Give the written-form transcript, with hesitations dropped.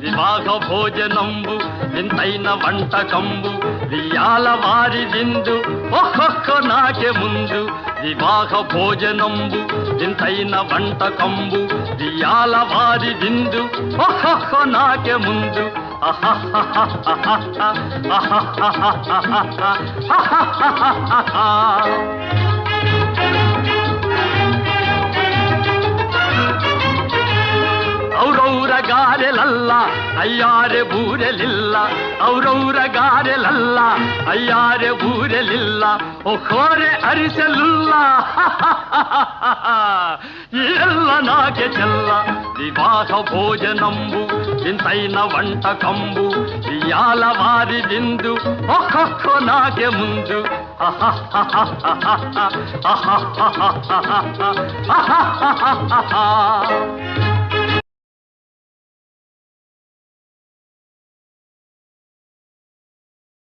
వివాహ భోజనంబు వింతైన వంటకంబు వియాల వారి విందు ఒక్కొక్క నాకే ముందు వివాహ భోజనంబు వింతైన వంటకంబు వియాల వారి విందు ఒక్కొక్క నాకే ముందు ಔರೌರ ಗಾರೆಲಲ್ಲ ಅಯ್ಯಾರೆ ಬೂರೆಲಿಲ್ಲ ಔರೌರ ಗಾರೆಲಲ್ಲ ಅಯ್ಯಾರೆ ಬೂರೆಲಿಲ್ಲ ಒಕ್ಕೋರೆ ಅರಿಸಲಿಲ್ಲ ಎಲ್ಲ ನಾಕೆ ಚೆಲ್ಲ ವಿವಾಹ ಭೋಜನಂಬು ಇಂತೈನ వంటకంబు ఇయాల వారి విందు ఒక్కొక్క నాకే ముందు